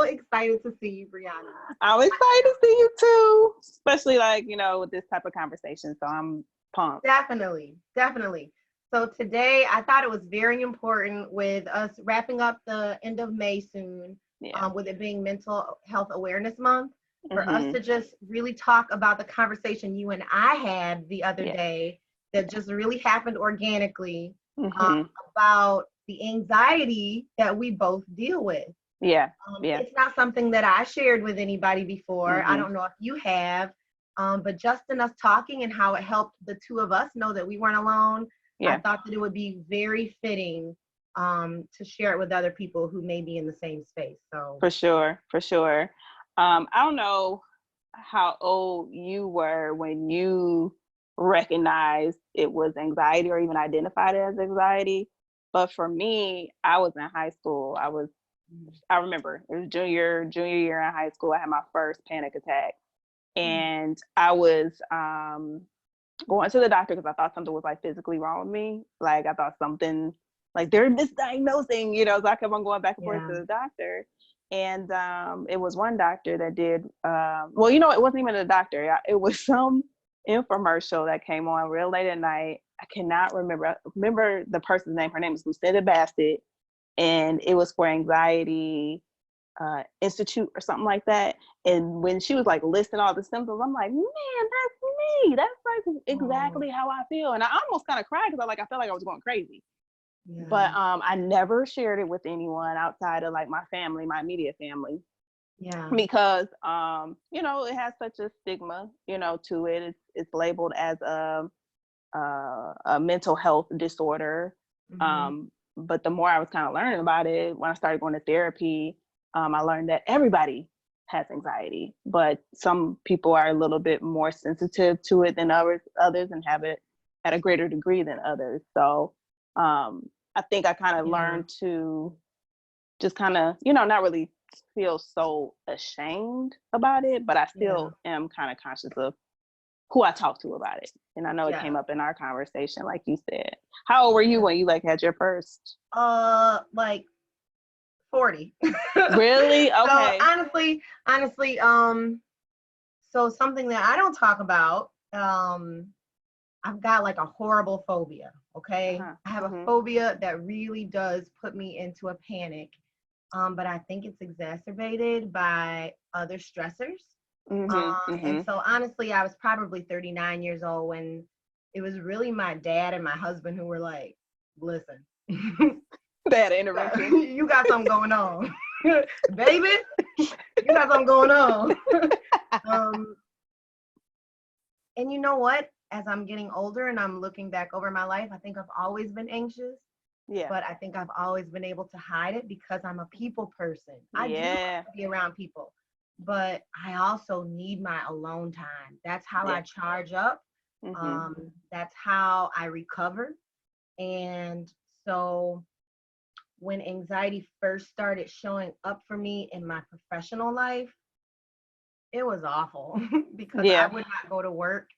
so excited to see you, Brianna. I'm excited to see you too, especially like, with this type of conversation. So I'm pumped. Definitely, definitely. So today I thought it was very important with us wrapping up the end of May soon, Yeah. with it being Mental Health Awareness Month, for us Mm-hmm. to just really talk about the conversation you and I had the other Yeah. day that just really happened organically, Mm-hmm. about the anxiety that we both deal with. Yeah. Yeah. It's not something that I shared with anybody before. I Mm-hmm. don't know if you have, but just in us talking and how it helped the two of us know that we weren't alone, I Yeah. thought that it would be very fitting, to share it with other people who may be in the same space. So, For sure. For sure. I don't know how old you were when you recognized it was anxiety or even identified it as anxiety. But for me, I was in high school. I remember it was junior year in high school. I had my first panic attack, and I was going to the doctor because I thought something was like physically wrong with me. Like I thought something like they're misdiagnosing, So I kept on going back and forth yeah, to the doctor, and it was one doctor that did. Well, it wasn't even a doctor. It was some infomercial that came on real late at night. I cannot remember the person's name. Her name is Lucinda Bassett, and it was for anxiety institute or something like that. And when she was like listing all the symptoms, I'm like, man, that's me. That's like oh, exactly how I feel. And I almost kind of cried because I felt like I was going crazy. yeah, But I never shared it with anyone outside of like my family, my immediate family, yeah, because it has such a stigma, to it. It's labeled as a mental health disorder. hmm, But the more I was kind of learning about it, when I started going to therapy, I learned that everybody has anxiety, but some people are a little bit more sensitive to it than others and have it at a greater degree than others. So I think I kind of yeah, learned to just kind of, not really feel so ashamed about it, but I yeah, still am kind of conscious of who I talk to about it. And I know it yeah. came up in our conversation, like you said. How old were you when you had your first? Like 40. Really? So Okay. honestly, so something that I don't talk about, I've got like a horrible phobia. Okay. Uh-huh. I have a Mhm. phobia that really does put me into a panic. But I think it's exacerbated by other stressors. Mhm. And Mhm. so honestly, I was probably 39 years old when it was really my dad and my husband who were like, listen, Bad intervention. you got something going on. Baby, you got something going on. um, and you know what? As I'm getting older and I'm looking back over my life, I think I've always been anxious, Yeah. but I think I've always been able to hide it because I'm a people person. I do like Yeah. to be around people, but I also need my alone time. That's how Yeah. I charge up. Mhm. That's how I recover. And so when anxiety first started showing up for me in my professional life, it was awful because I Yeah. would not go to work.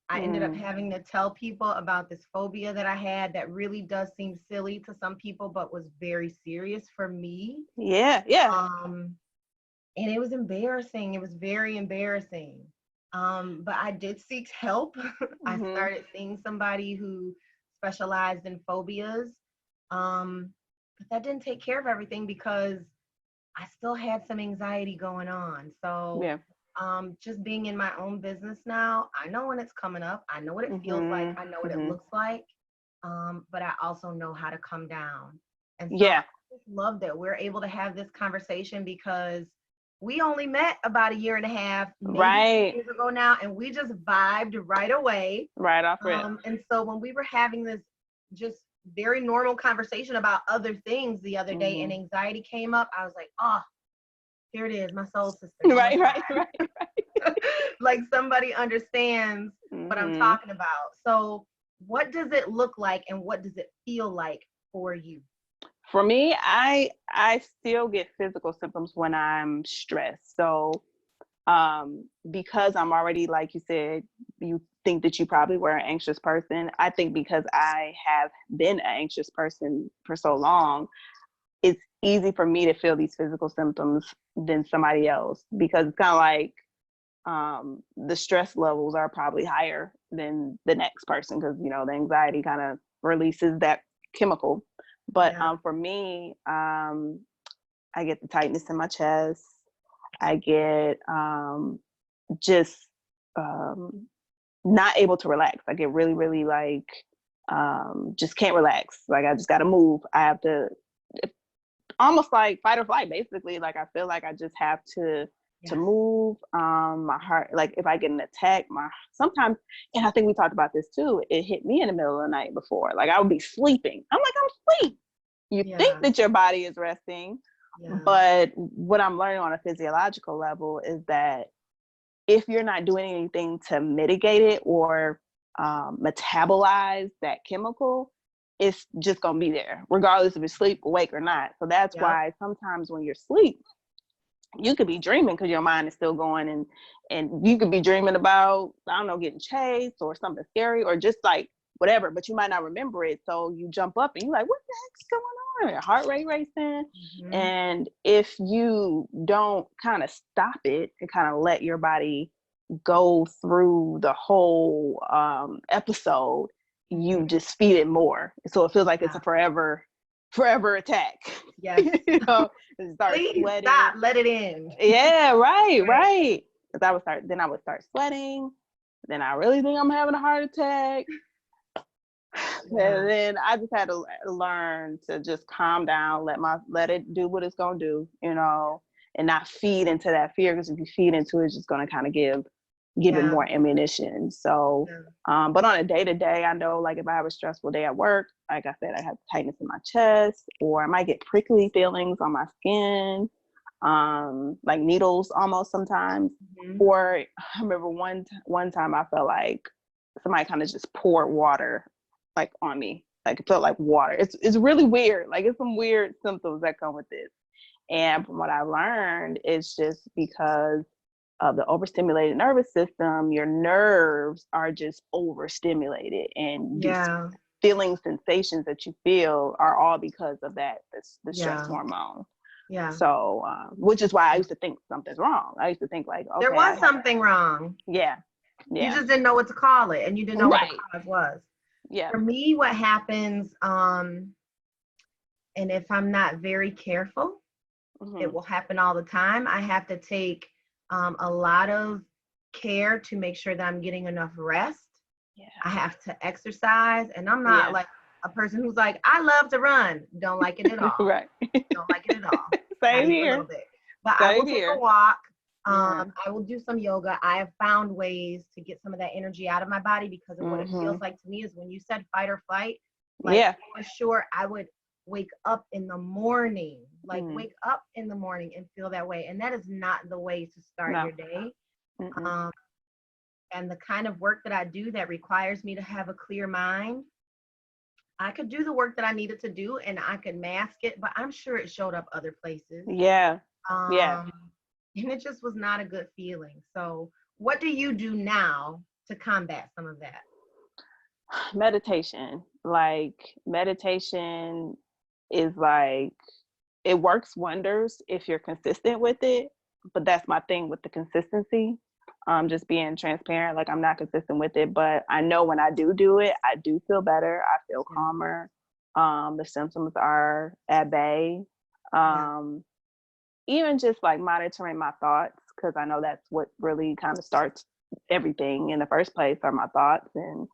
I ended up Mm. having to tell people about this phobia that I had that really does seem silly to some people, but was very serious for me. Yeah. Yeah. Um, and it was embarrassing. It was very embarrassing. But I did seek help. I Mhm. started seeing somebody who specialized in phobias. But that didn't take care of everything because I still had some anxiety going on. So Yeah. just being in my own business now, I know when it's coming up. I know what it feels like. Mhm. I know what it Mhm. looks like. But I also know how to come down. And so I Yeah. just love that we're able to have this conversation because we only met about a year and a half, maybe Right. 2 years ago now, and we just vibed right away. Right off rip. And so when we were having this just very normal conversation about other things the other day and Mhm. anxiety came up, I was like, oh, here it is, my soul sister. Oh my Right. Right. God. Right. Like somebody understands what I'm Mhm. talking about. So, what does it look like and what does it feel like for you? For me, I still get physical symptoms when I'm stressed. So because I'm already, like you said, you think that you probably were an anxious person. I think because I have been an anxious person for so long, it's easy for me to feel these physical symptoms than somebody else, because it's kind of like the stress levels are probably higher than the next person, because you know the anxiety kind of releases that chemical. But for me, I get the tightness in my chest. I get just not able to relax. I get really, really like just can't relax. Like I just got to move. I have to almost like fight or flight, basically. Like I feel like I just have to move. My heart, like if I get an attack, sometimes, and I think we talked about this too, it hit me in the middle of the night before. Like I would be sleeping. I'm like, I'm asleep. You think that your body is resting, but what I'm learning on a physiological level is that if you're not doing anything to mitigate it or metabolize that chemical, it's just gonna be there, regardless if you're asleep, awake, or not. So that's why sometimes when you're asleep, you could be dreaming because your mind is still going, and you could be dreaming about, I don't know, getting chased or something scary or just like whatever, but you might not remember it. So you jump up and you're like, what the heck's going on? Your heart rate racing. And if you don't kind of stop it and kind of let your body go through the whole episode, you just feed it more. So it feels like it's a forever attack. Yes. You know, start Please sweating. stop, let it end. Yeah, right. Because I would start sweating. Then I really think I'm having a heart attack. And then I just had to learn to just calm down, let it do what it's gonna do, you know, and not feed into that fear, because if you feed into it, it's just gonna kind of give it more ammunition. So but on a day-to-day, I know, like if I have a stressful day at work, like I said, I have tightness in my chest, or I might get prickly feelings on my skin, like needles almost sometimes. Or I remember one time I felt like somebody kind of just poured water like on me. Like it felt like water. It's really weird. Like it's some weird symptoms that come with this. And from what I learned, it's just because of the overstimulated nervous system, your nerves are just overstimulated, and these feeling sensations that you feel are all because of that, the stress hormone. So which is why I used to think something's wrong. I used to think like, okay, there was something wrong. You just didn't know what to call it, and you didn't know what the cause was. For me, what happens, and if I'm not very careful, it will happen all the time. I have to take a lot of care to make sure that I'm getting enough rest. I have to exercise, and I'm not like a person who's like, I love to run. Don't like it at all. Don't like it at all. Same here. A little bit. But I will take a walk. I will do some yoga. I have found ways to get some of that energy out of my body, because of what it feels like to me is when you said fight or flight, like for sure I would wake up in the morning, wake up in the morning and feel that way. And that is not the way to start your day. And the kind of work that I do that requires me to have a clear mind, I could do the work that I needed to do and I could mask it, but I'm sure it showed up other places. And it just was not a good feeling. So what do you do now to combat some of that? Meditation. Like meditation is like, it works wonders if you're consistent with it. But that's my thing with the consistency. Just being transparent, like I'm not consistent with it, but I know when I do it, I do feel better. I feel calmer. The symptoms are at bay. Even just like monitoring my thoughts, because I know that's what really kind of starts everything in the first place, are my thoughts. And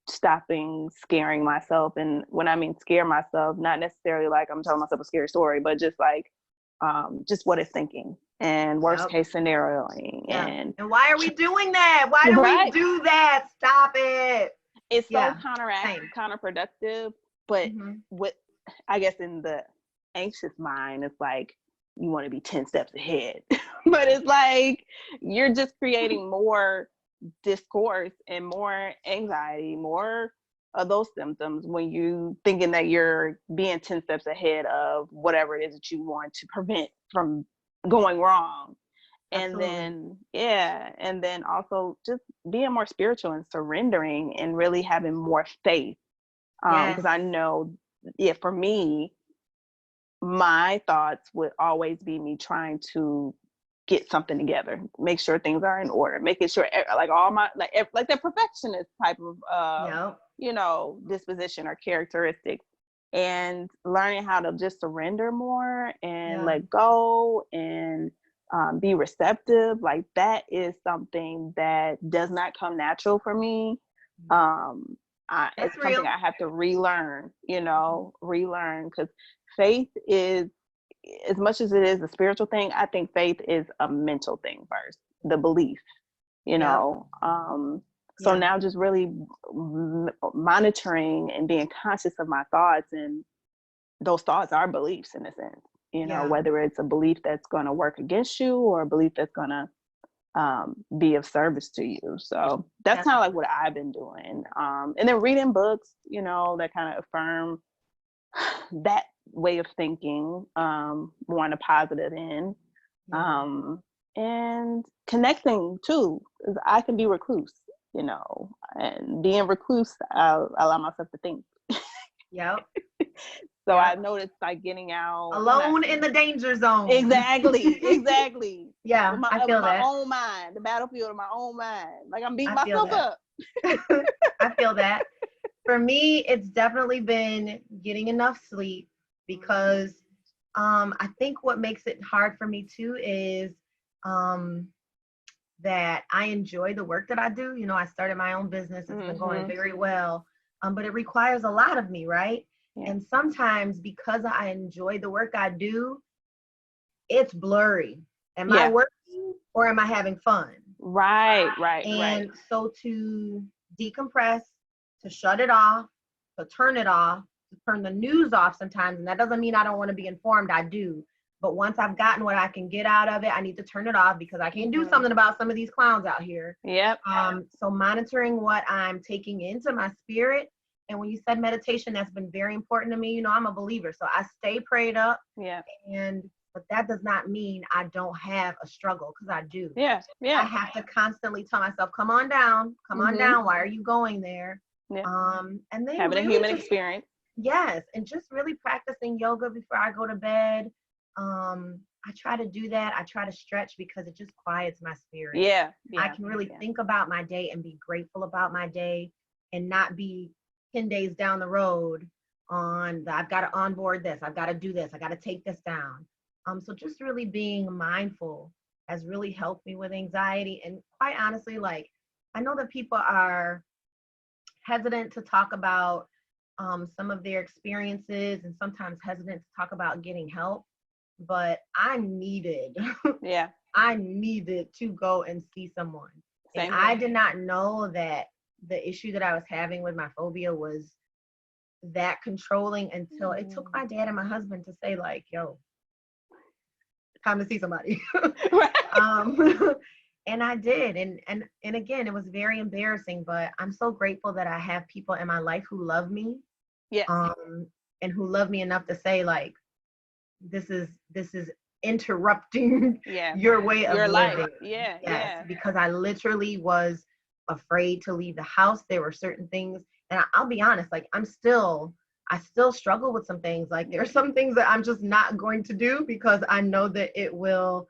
stopping scaring myself. And when I mean scare myself, not necessarily like I'm telling myself a scary story, but just like just what it's thinking and worst case scenarioing. And why are we doing that? Why do we do that? Stop it. It's so counterproductive. But what I guess in the anxious mind, it's like you want to be 10 steps ahead. But it's like you're just creating more discourse and more anxiety, more of those symptoms when you thinking that you're being 10 steps ahead of whatever it is that you want to prevent from going wrong. And then also just being more spiritual and surrendering and really having more faith, because I know for me, my thoughts would always be me trying to get something together, make sure things are in order, making sure like all my like the perfectionist type of Yep. disposition or characteristic, and learning how to just surrender more and Yeah. let go and be receptive. Like that is something that does not come natural for me. It's That's something real. I have to relearn, relearn, because faith is, as much as it is a spiritual thing, I think faith is a mental thing first, the belief, Yep. so Yeah. now just really monitoring and being conscious of my thoughts, and those thoughts are beliefs in a sense, Yeah. whether it's a belief that's going to work against you or a belief that's going to be of service to you. So that's kind of like what I've been doing. And then reading books, that kind of affirm that way of thinking, more on a positive end. And connecting too, because I can be recluse, and being recluse, I allow myself to think. Yep. So Yep. I noticed like getting out Alone in the danger zone. Exactly. Yeah, I feel with my that. own mind, the battlefield of my own mind. Like I'm beating I feel myself that. up. I feel that. For me, it's definitely been getting enough sleep, because I think what makes it hard for me too is that I enjoy the work that I do. I started my own business. It's been going very well, but it requires a lot of me, right? Yeah. And sometimes because I enjoy the work I do, it's blurry. Am I working or am I having fun? Right. And so to decompress, to shut it off, to turn it off, to turn the news off sometimes, and that doesn't mean I don't want to be informed, I do. But once I've gotten what I can get out of it, I need to turn it off, because I can't do something about some of these clowns out here. Yep. So monitoring what I'm taking into my spirit. And when you said meditation, that's been very important to me. I'm a believer, so I stay prayed up. Yeah. But that does not mean I don't have a struggle, because I do. Yeah. I have to constantly tell myself, come on down. Why are you going there? Yeah. And then having really a human experience. Yes. And just really practicing yoga before I go to bed. I try to do that. I try to stretch, because it just quiets my spirit. Yeah. I can really think about my day and be grateful about my day, and not be 10 days down the road on I've got to onboard this. I've got to do this. I got to take this down. So just really being mindful has really helped me with anxiety. And quite honestly, like, I know that people are hesitant to talk about some of their experiences, and sometimes hesitant to talk about getting help. But I needed to go and see someone. And I did not know that the issue that I was having with my phobia was that controlling, until it took my dad and my husband to say, like, yo, time to see somebody. And I did. And again, it was very embarrassing, but I'm so grateful that I have people in my life who love me. Yes. And who love me enough to say, like, this is interrupting your way of living. Life. Yes. Because I literally was afraid to leave the house. There were certain things, and I'll be honest, like, I still struggle with some things. Like, there are some things that I'm just not going to do, because I know that it will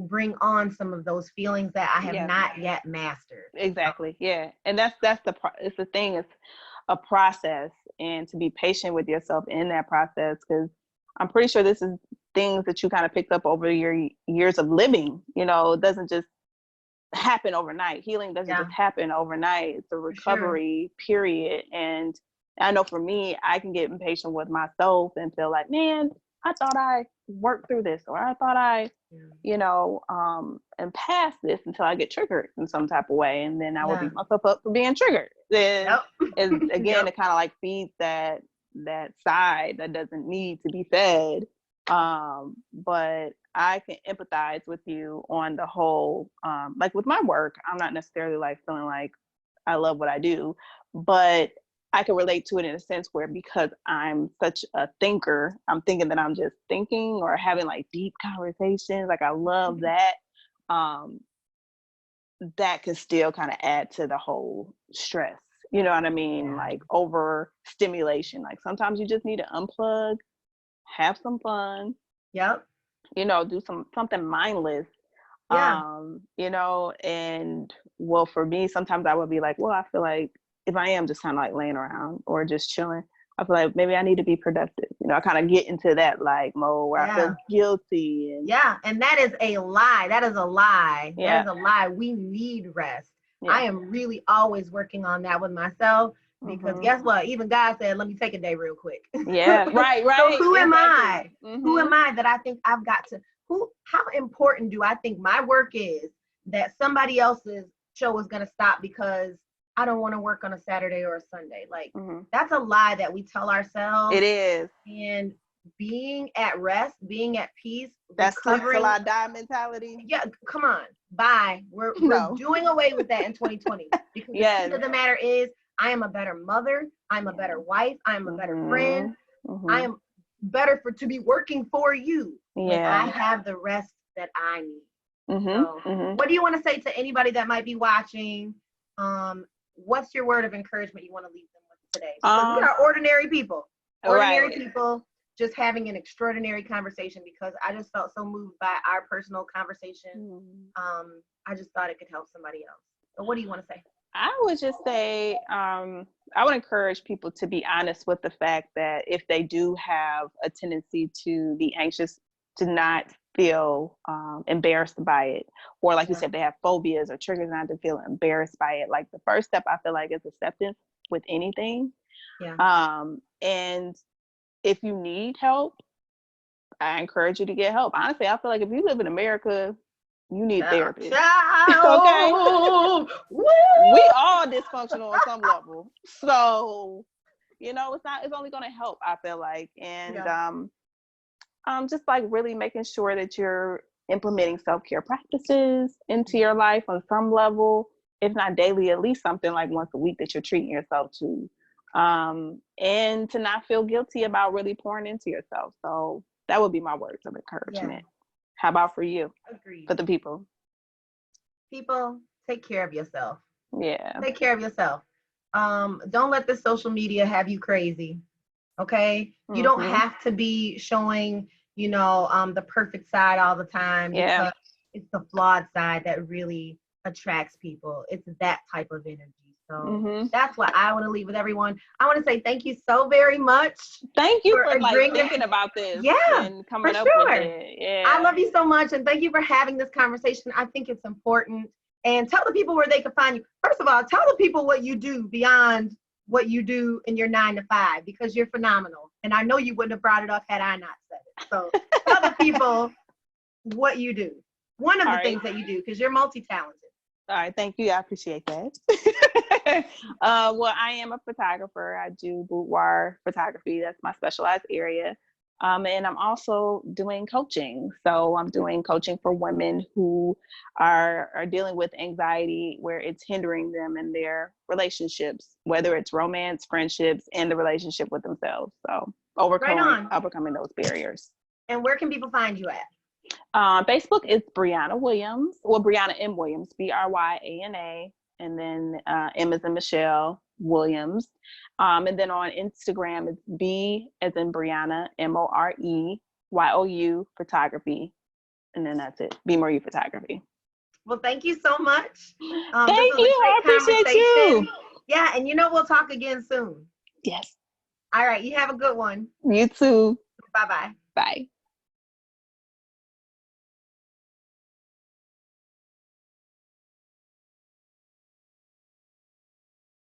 bring on some of those feelings that I have not yet mastered. Exactly. Yeah. And that's it's the thing, it's a process, and to be patient with yourself in that process, because I'm pretty sure this is things that you kind of picked up over your years of living. It doesn't just happen overnight. Healing doesn't just happen overnight. It's a recovery period. And I know for me, I can get impatient with myself and feel like, man, I thought I worked through this, or I thought I, and past this, until I get triggered in some type of way. And then I will beat myself up for being triggered. Then again, it kind of like feeds that side that doesn't need to be fed. But I can empathize with you on the whole, like with my work, I'm not necessarily like feeling like I love what I do, but I can relate to it in a sense where, because I'm such a thinker, I'm thinking that I'm just thinking or having like deep conversations. Like, I love that. That can still kind of add to the whole stress You know what I mean? Yeah. Like over stimulation. Like sometimes you just need to unplug, have some fun, Yep. you know, do something mindless. Yeah. You know, and well, for me, sometimes I would be like, well, I feel like if I am just kind of like laying around or just chilling, I feel like maybe I need to be productive. You know, I kind of get into that like mode where I feel guilty. And yeah, and that is a lie. That is a lie. Yeah. That is a lie. We need rest. Yeah. I am really always working on that with myself because guess what? Even God said, let me take a day real quick. Yeah, right. So who am exactly. I? Who am I that I think I've got to, how important do I think my work is that somebody else's show is going to stop because I don't want to work on a Saturday or a Sunday? Like, that's a lie that we tell ourselves. It is. And being at rest, being at peace, that's sleep till I die mentality. Yeah, come on. Bye. We're doing away with that in 2020. Because the truth of the matter is, I am a better mother. I'm a better wife. I'm a better friend. I am better to be working for you when I have the rest that I need. So, what do you want to say to anybody that might be watching? What's your word of encouragement you want to leave them with today? Because we are ordinary people. Ordinary people just having an extraordinary conversation, because I just felt so moved by our personal conversation. I just thought it could help somebody else. So what do you want to say? I would just say, I would encourage people to be honest with the fact that if they do have a tendency to be anxious, to not feel embarrassed by it. Or like you said, they have phobias or triggers, not to feel embarrassed by it. Like the first step, I feel like, is acceptance with anything. And if you need help, I encourage you to get help. Honestly, I feel like if you live in America, you need therapy. Okay? We all dysfunctional on some level. So, you know, it's only going to help, I feel like. And just like really making sure that you're implementing self-care practices into your life on some level, if not daily, at least something like once a week that you're treating yourself to. And to not feel guilty about really pouring into yourself. So that would be my words of encouragement. How about for you? Agreed. For the people? People, take care of yourself. Yeah. Take care of yourself. Don't let the social media have you crazy. Okay? You don't have to be showing, you know, the perfect side all the time. Because it's the flawed side that really attracts people. It's that type of energy. So that's what I want to leave with everyone. I want to say thank you so very much. Thank you for like thinking about this. And coming up with it. Yeah. I love you so much, and thank you for having this conversation. I think it's important. And tell the people where they can find you. First of all, tell the people what you do beyond what you do in your 9 to 5, because you're phenomenal. And I know you wouldn't have brought it up had I not said it. So tell the people what you do. One of the things that you do, because you're multi-talented. All right, thank you. I appreciate that. Well, I am a photographer. I do boudoir photography. That's my specialized area. And I'm also doing coaching. So I'm doing coaching for women who are dealing with anxiety where it's hindering them in their relationships, whether it's romance, friendships, and the relationship with themselves. So overcoming those barriers. And where can people find you at? Facebook is Brianna Williams, or Brianna M. Williams, Bryana, and then M as in Michelle Williams. And then on Instagram, it's B as in Brianna, MOREYOU photography. And then that's it, B More You photography. Well, thank you so much. Thank you. I appreciate you. Yeah, and you know, we'll talk again soon. Yes. All right, you have a good one. You too. Bye-bye. Bye.